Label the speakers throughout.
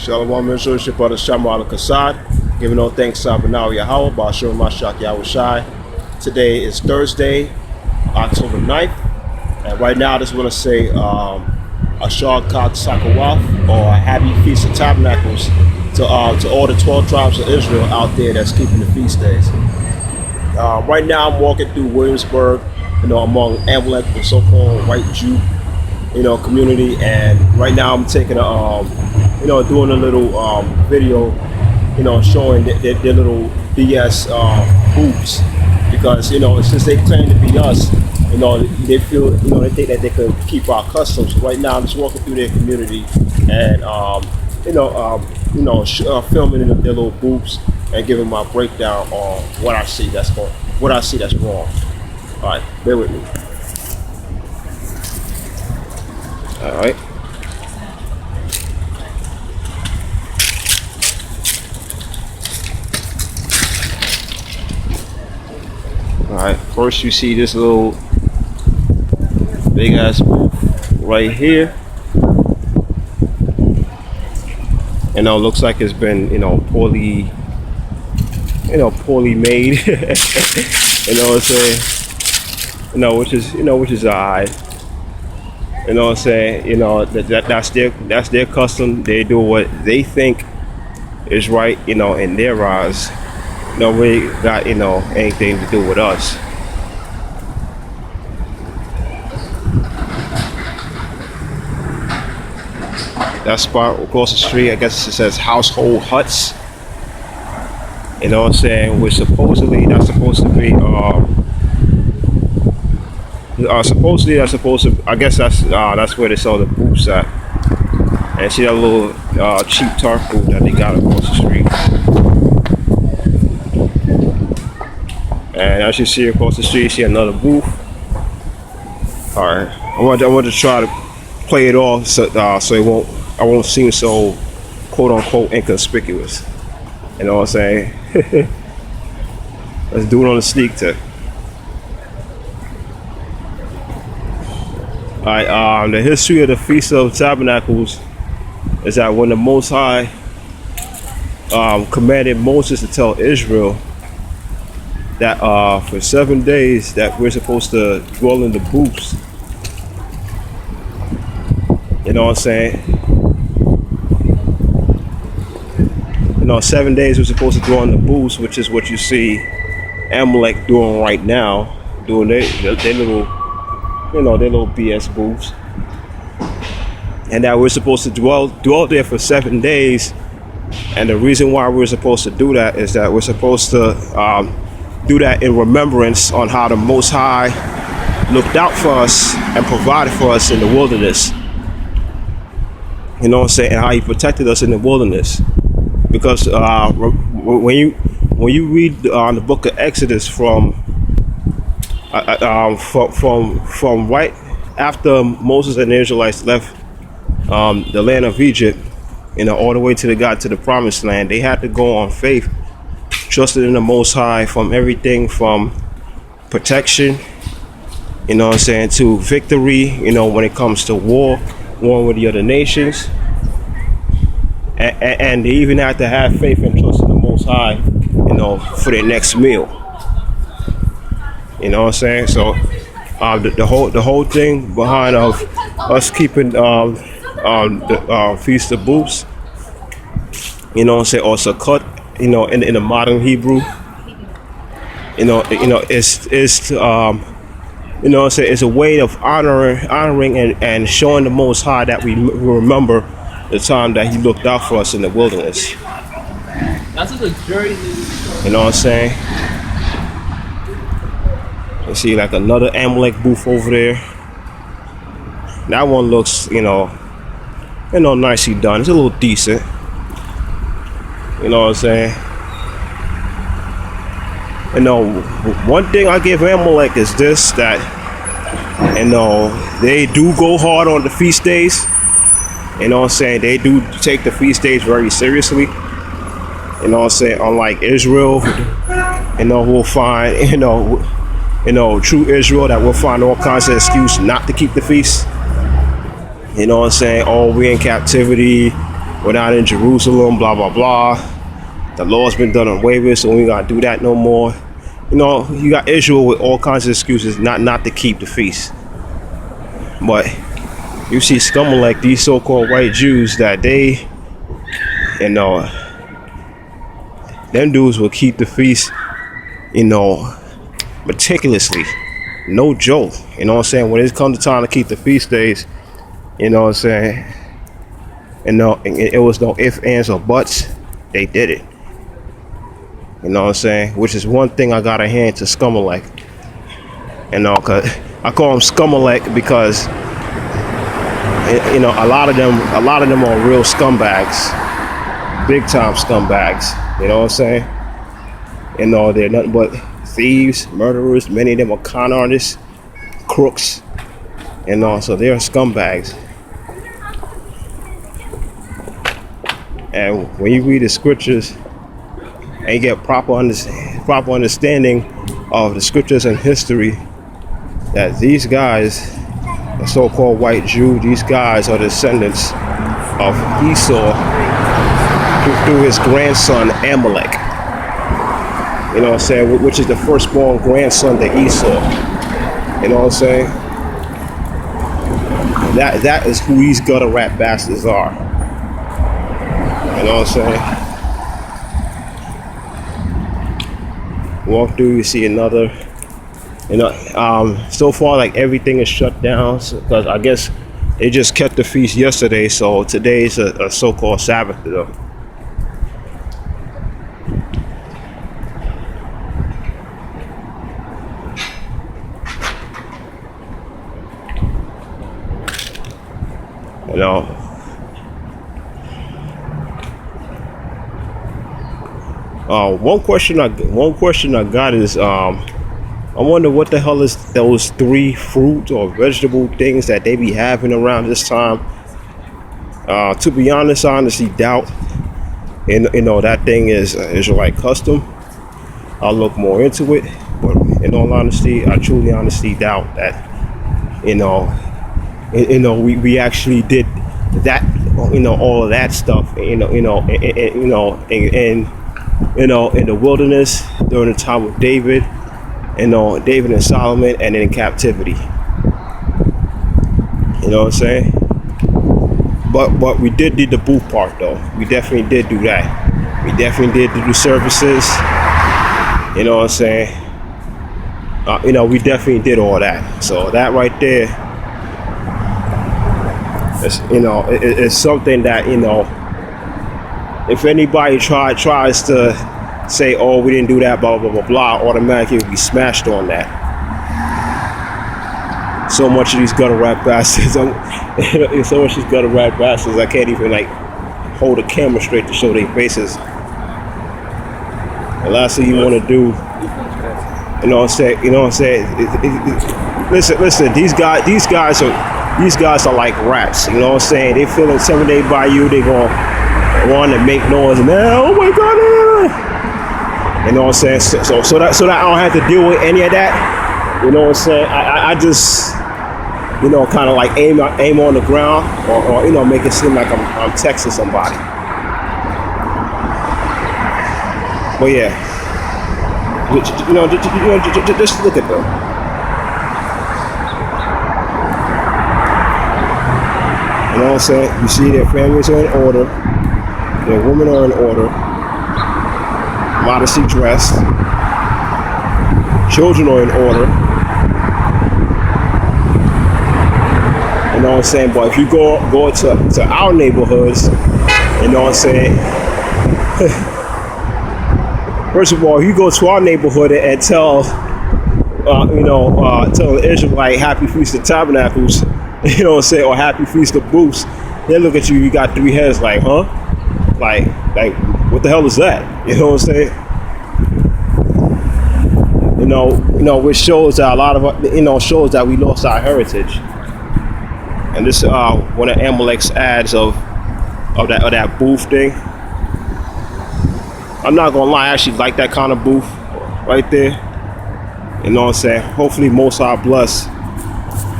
Speaker 1: Shalom, Israel, your brother Shamwa'ahla, giving all thanks to Yahweh, Ba'ashur Mashak Yahweh Shai. Today is Thursday, October 9th, and right now I just want to say Ashar Kak Sakawaf, or a happy Feast of Tabernacles to all the 12 tribes of Israel out there that's keeping the feast days. Right now I'm walking through Williamsburg, among Amelek, the so-called white Jew, community, and right now I'm taking doing a little video, showing their little BS hoops, because since they claim to be us, they feel, they think that they could keep our customs. So right now I'm just walking through their community and filming in their little booths and giving my breakdown on what I see that's wrong. All right, bear with me. All right. All right. First, you see this little big ass booth right here. Looks like it's been poorly made. What I'm saying? Which is alright. What I'm saying? That's their custom. They do what they think is right, in their eyes. Nobody got anything to do with us. That spot across the street, I guess it says household huts. What I'm saying? Which supposedly that's supposed to be I guess that's where they sell the booths at. And see that little cheap tarp booth that they got across the street. And as you see across the street, you see another booth. All right, I want to try to play it off so I won't seem so quote unquote inconspicuous. You know what I'm saying? Let's do it on the sneak tip. Alright, the history of the Feast of Tabernacles is that when the Most High commanded Moses to tell Israel that for 7 days that we're supposed to dwell in the booths. You know what I'm saying? 7 days we're supposed to dwell in the booths, which is what you see Amelek doing right now, doing their little, their little BS booths. And that we're supposed to dwell there for 7 days. And the reason why we're supposed to do that is that we're supposed to do that in remembrance on how the Most High looked out for us and provided for us in the wilderness. You know what I'm saying? And how he protected us in the wilderness. Because when you read the book of Exodus from right after Moses and the Israelites left the land of Egypt, all the way to the promised land, they had to go on faith, trusted in the Most High from everything from protection, to victory, when it comes to war with the other nations. And they even had to have faith and trust in the Most High, for their next meal. You know what I'm saying? So the whole thing behind of us keeping the Feast of Booths, or Sukkot, in the modern Hebrew, it's a way of honoring and showing the Most High that we remember the time that he looked out for us in the wilderness.
Speaker 2: That's a jersey.
Speaker 1: You know what I'm saying? You see like another Amelek booth over there. That one looks, nicely done. It's a little decent. You know what I'm saying? One thing I give Amelek is this, that they do go hard on the feast days. You know what I'm saying? They do take the feast days very seriously. You know what I'm saying? Unlike Israel, we'll find, true Israel, that will find all kinds of excuse not to keep the feast. You know what I'm saying? Oh, we're in captivity. we're not in Jerusalem, blah, blah, blah. The law's been done away with, so we ain't gotta do that no more. You know, you got Israel with all kinds of excuses not to keep the feast. But you see scum like these so-called white Jews that they, you know, them dudes will keep the feast, you know, meticulously. No joke. You know what I'm saying? When it comes to time to keep the feast days, you know what I'm saying? And no, it was no ifs, ands, or buts. They did it. You know what I'm saying? Which is one thing I got to hand to Scamalek. You know, cause I call them Scamalek because, you know, a lot of them are real scumbags, big time scumbags. You know what I'm saying? You know, they're nothing but thieves, murderers. Many of them are con artists, crooks. You know, so they're scumbags. And when you read the scriptures and you get proper understanding of the scriptures and history, that these guys, the so-called white Jew, these guys are descendants of Esau through his grandson Amelek. You know what I'm saying? Which is the firstborn grandson to Esau. You know what I'm saying? That is who these gutter rat bastards are. You know what I'm saying? Walk through, you see another. You know, so far like everything is shut down because I guess they just kept the feast yesterday, so today is a so-called Sabbath though. You know, one question I got is I wonder what the hell is those 3 fruit or vegetable things that they be having around this time. To be honest, I honestly doubt, and you know, that thing is Israelite custom. I'll look more into it, but in all honesty, I truly honestly doubt that, you know, we actually did that, you know, all of that stuff, in the wilderness during the time of David, you know, David and Solomon, and in captivity. You know what I'm saying? But we did the booth part though. We definitely did do that. We definitely did do services. You know what I'm saying? You know, we definitely did all that. So that right there, you know, it's something that, you know, if anybody tries to say, oh, we didn't do that, blah, blah, blah, blah, automatically we smashed on that. So much of these gutter rat bastards, so much of these gutter rat bastards, I can't even like hold a camera straight to show their faces. The last thing you want to do, you know what I'm saying, listen, these guys are like rats, you know what I'm saying? They feel intimidated by you, they gonna want to make noise and oh my god, you know what I'm saying? So that I don't have to deal with any of that. You know what I'm saying? I just, you know, kind of like aim on the ground, or you know, make it seem like I'm texting somebody. But yeah, you know, just look at them. You know what I'm saying? You see their families are in order, their women are in order, modestly dressed, children are in order. You know what I'm saying? But if you go to our neighborhoods, you know what I'm saying? First of all, if you go to our neighborhood and tell the Israelite Happy Feast of Tabernacles, you know what I'm saying, or Happy Feast of Booths, they look at you got 3 heads like, huh? Like what the hell is that? You know what I'm saying? You know, which shows that a lot of, shows that we lost our heritage. And this one of Amelek's ads of that booth thing. I'm not gonna lie, I actually like that kind of booth right there. You know what I'm saying? Hopefully most are blessed.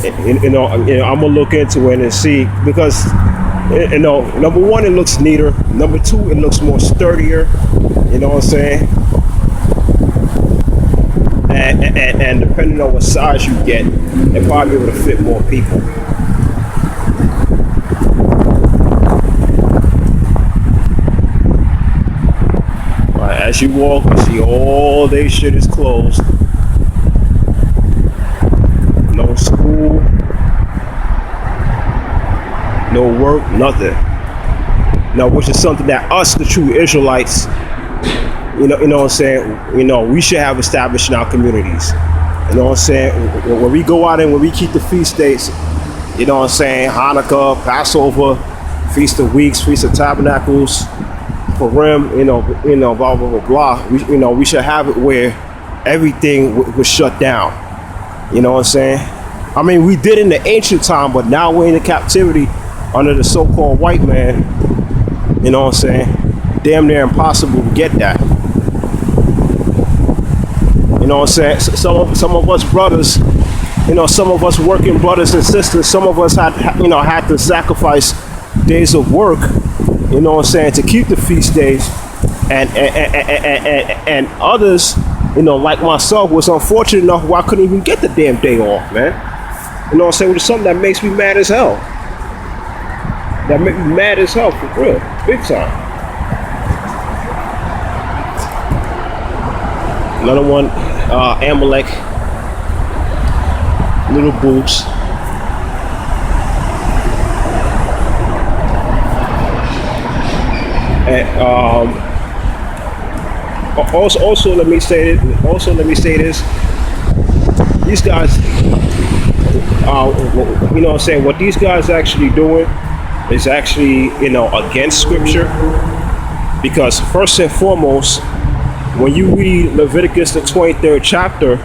Speaker 1: I'm gonna look into it and see, because You know, number one, it looks neater. Number two, it looks more sturdier. You know what I'm saying? And depending on what size you get, they're probably able to fit more people. Right, as you walk, you see all their shit is closed. No school, no work, nothing. Now, which is something that us, the true Israelites, you know what I'm saying, we should have established in our communities. You know what I'm saying? When we go out and when we keep the feast days, you know what I'm saying, Hanukkah, Passover, Feast of Weeks, Feast of Tabernacles, Purim, blah, blah, blah, blah. We should have it where everything was shut down. You know what I'm saying? I mean, we did in the ancient time, but now we're in the captivity under the so-called white man. You know what I'm saying? Damn near impossible to get that. You know what I'm saying? Some of us brothers, some of us working brothers and sisters, some of us had to sacrifice days of work, you know what I'm saying, to keep the feast days, and others, like myself, was unfortunate enough where I couldn't even get the damn day off, man. You know what I'm saying? Which is something that makes me mad as hell. That makes me mad as hell, for real, big time. Another one, Amelek, little boots. And also let me say this. These guys, you know what I'm saying, what these guys actually doing is actually, against scripture. Because first and foremost, when you read Leviticus, the 23rd chapter,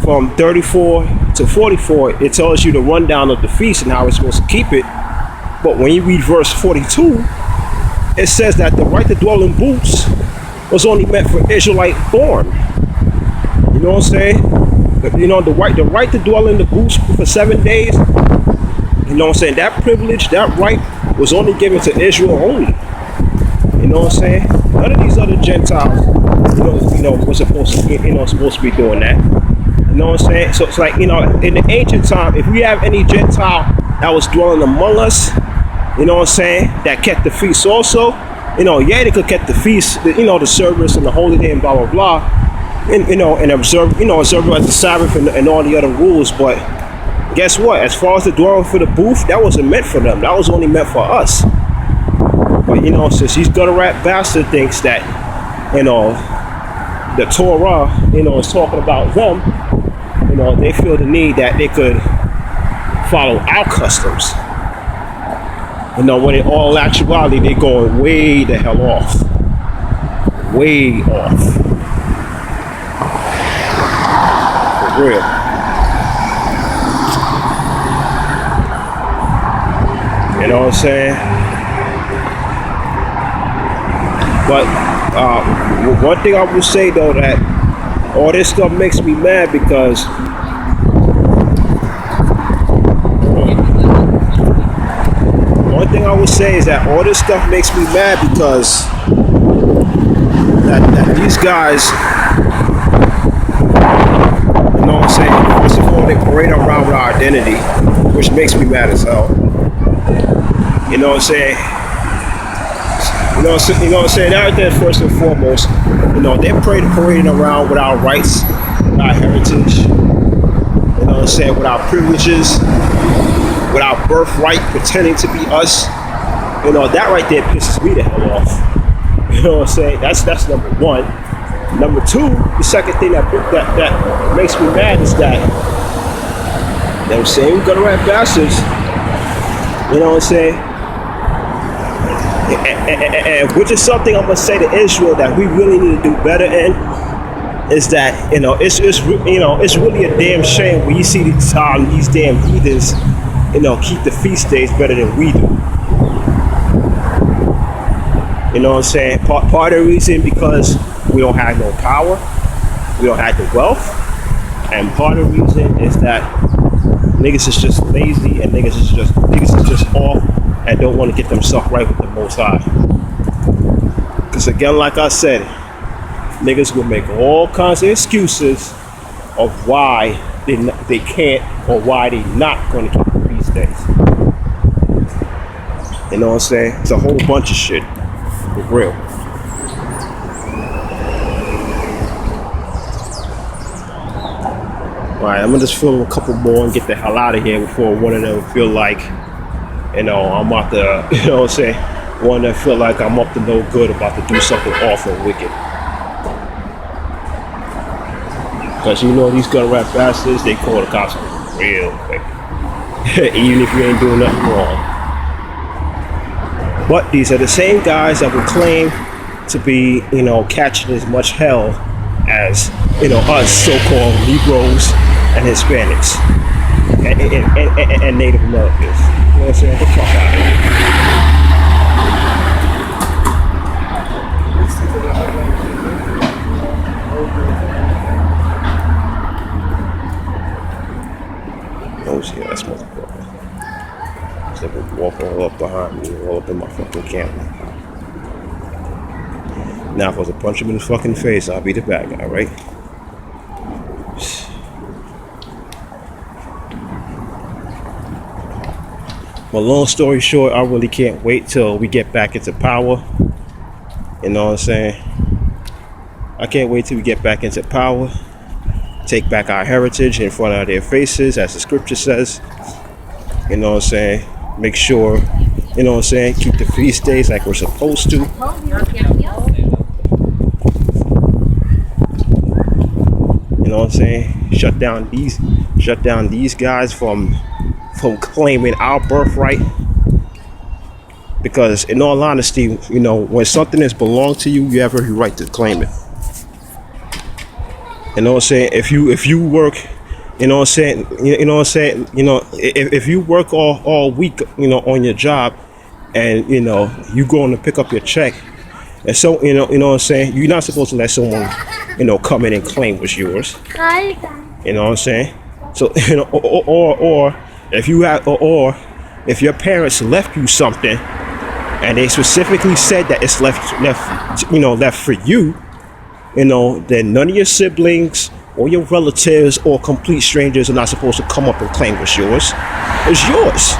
Speaker 1: from 34 to 44, it tells you the rundown of the feast and how it's supposed to keep it. But when you read verse 42, it says that the right to dwell in booths was only meant for Israelite born. You know what I'm saying? The right to dwell in the booths for 7 days, you know what I'm saying? That privilege, that right was only given to Israel only. You know what I'm saying? None of these other Gentiles, was supposed to be doing that. You know what I'm saying? So it's like, in the ancient time, if we have any Gentile that was dwelling among us, you know what I'm saying, that kept the feast also, they could keep the feast, the service and the holy day and blah, blah, blah, and observe it as the Sabbath and all the other rules. But guess what? As far as the dwelling for the booth, that wasn't meant for them. That was only meant for us. But, since these gutter rat bastard thinks that, the Torah, is talking about them, they feel the need that they could follow our customs. When in all actuality, they're going way the hell off. Way off. For real. You know what I'm saying? But one thing I will say, though, that all this stuff makes me mad because one thing I would say is that all this stuff makes me mad because that these guys, you know what I'm saying, first of all, they parade around with our identity, which makes me mad as hell. You know what I'm saying? You know what I'm saying? Out there, first and foremost, they're parading around with our rights, with our heritage, you know what I'm saying, with our privileges, with our birthright, pretending to be us. That right there pisses me the hell off. You know what I'm saying? That's number one. Number two, the second thing that makes me mad is that them same gutter rat bastards, you know what I'm saying? And which is something I'm gonna say to Israel that we really need to do better in, is that it's really a damn shame when you see these damn heathens keep the feast days better than we do. You know what I'm saying? Part of the reason because we don't have no power, we don't have the wealth, and part of the reason is that niggas is just lazy and niggas is just off and don't want to get themselves right with the Most High. Because again, like I said, niggas will make all kinds of excuses of why they can't or why they not going to keep the feast days. You know what I'm saying? It's a whole bunch of shit. For real. Alright, I'm gonna just film a couple more and get the hell out of here before one of them feel like, I'm about to, you know what I'm saying? One that feel like I'm up to no good, about to do something awful and wicked. Because these gun rap bastards, they call the cops real quick. Even if you ain't doing nothing wrong. But these are the same guys that will claim to be, catching as much hell as, us so-called Negroes and Hispanics and Native Americans. You know what I'm saying? Get the fuck out of here. Oh shit, that's motherfucker. They would walk all up behind me, all up in my fucking camera. Now if I was to punch him in the fucking face, I'll be the bad guy, right? Well, long story short, I really can't wait till we get back into power. You know what I'm saying? I can't wait till we get back into power. Take back our heritage in front of their faces, as the scripture says. You know what I'm saying? Make sure, keep the feast days like we're supposed to. You know what I'm saying? Shut down these guys from claiming our birthright. Because in all honesty, when something has belonged to you, you have every right to claim it. You know what I'm saying? If you work, if you work all week, on your job, and you going to pick up your check, and so you know what I'm saying, you're not supposed to let someone come in and claim what's yours. You know what I'm saying? So or if your parents left you something and they specifically said that it's left for you, then none of your siblings or your relatives or complete strangers are not supposed to come up and claim what's yours. It's yours.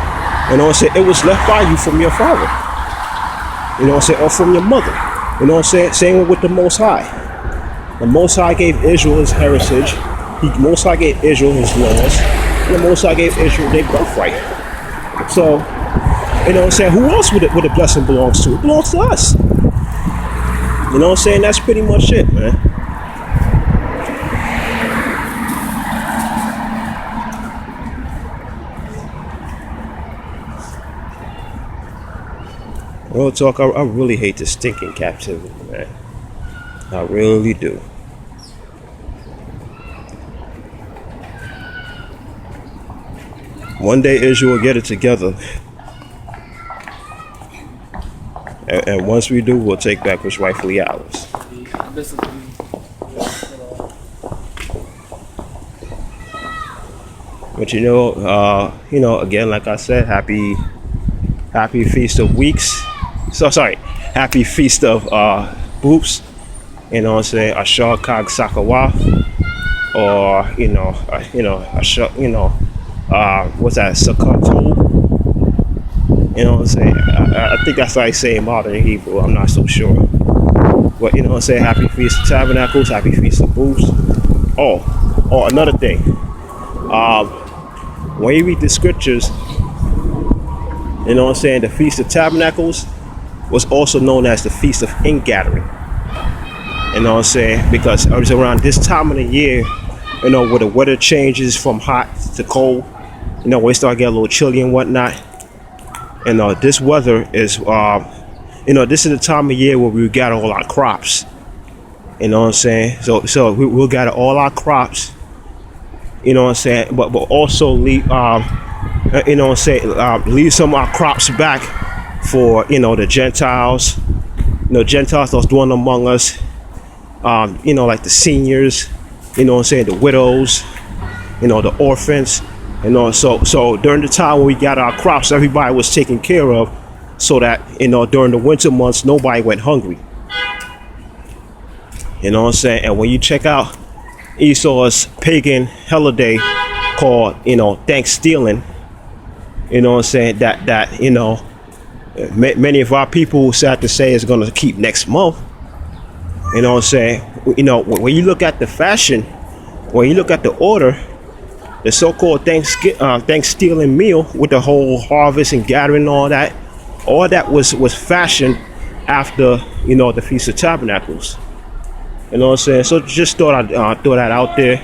Speaker 1: You know what I'm saying? It was left by you from your father. You know what I'm saying? Or from your mother. You know what I'm saying? Same with the Most High. The Most High gave Israel his heritage. The Most High gave Israel his laws. And the Most High gave Israel their birthright. So, you know what I'm saying? Who else would the blessing belongs to? It belongs to us. You know what I'm saying? That's pretty much it, man. Real talk, I really hate this stinking captivity, man. I really do. One day Israel will get it together. And once we do, we'll take back what's rightfully ours. But again, like I said, happy Feast of Weeks. Happy Feast of Boops. You know what I'm saying? Ashar Kag Sakawa. Or, what's that? Sukkot. You know what I'm saying? I think that's how I say it modern in Hebrew. I'm not so sure. But you know what I'm saying? Happy Feast of Tabernacles. Happy Feast of Booths. Oh, another thing. When you read the scriptures, you know what I'm saying? The Feast of Tabernacles was also known as the Feast of Ingathering. You know what I'm saying? Because it was around this time of the year, where the weather changes from hot to cold. When it start getting a little chilly and whatnot. And this weather is, this is the time of year where we gather all our crops. You know what I'm saying? So we'll gather all our crops. You know what I'm saying? But also leave, leave some of our crops back for, the Gentiles. Gentiles that's dwelling among us. Like the seniors. You know what I'm saying? The widows. The orphans. You know, so during the time when we got our crops, everybody was taken care of, so that, you know, during the winter months nobody went hungry. You know what I'm saying? And when you check out Esau's pagan holiday called, you know, Thanksgiving, you know what I'm saying, that you know, many of our people sad to say is going to keep next month. You know what I'm saying? You know, when you look at the fashion, when you look at the order, the so-called Thanksgiving meal with the whole harvest and gathering and all that was fashioned after, you know, the Feast of Tabernacles. You know what I'm saying? So just thought I'd throw that out there.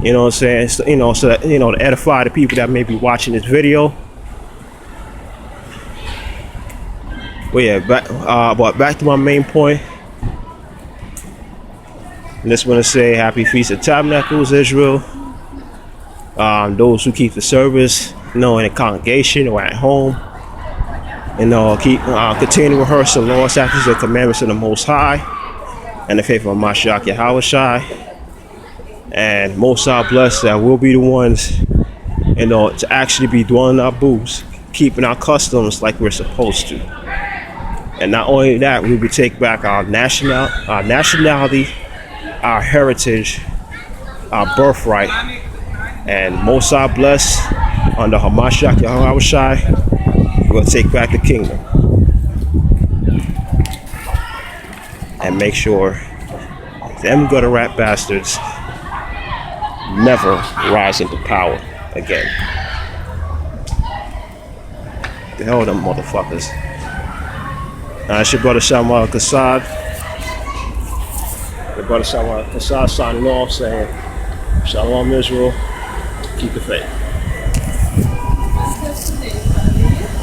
Speaker 1: You know what I'm saying? So, you know, so that, you know, to edify the people that may be watching this video. But yeah, back to my main point. I just want to say happy Feast of Tabernacles, Israel. Those who keep the service, you know, in the congregation or at home, you know, continue to rehearse the law, statutes, and commandments of the Most High, and the faith of Mashiach Yahushai. And Most High bless that we'll be the ones, you know, to actually be dwelling our booths, keeping our customs like we're supposed to. And not only that, we will take back our nationality, our heritage, our birthright. And Most High bless under Hamashiach Yahushai, we'll take back the kingdom. And make sure them gutter rat bastards never rise into power again. The hell are them motherfuckers? It's your brother Shamwa'ahla. Your brother Shamwa'ahla signing off, saying Shalom Israel, keep the faith.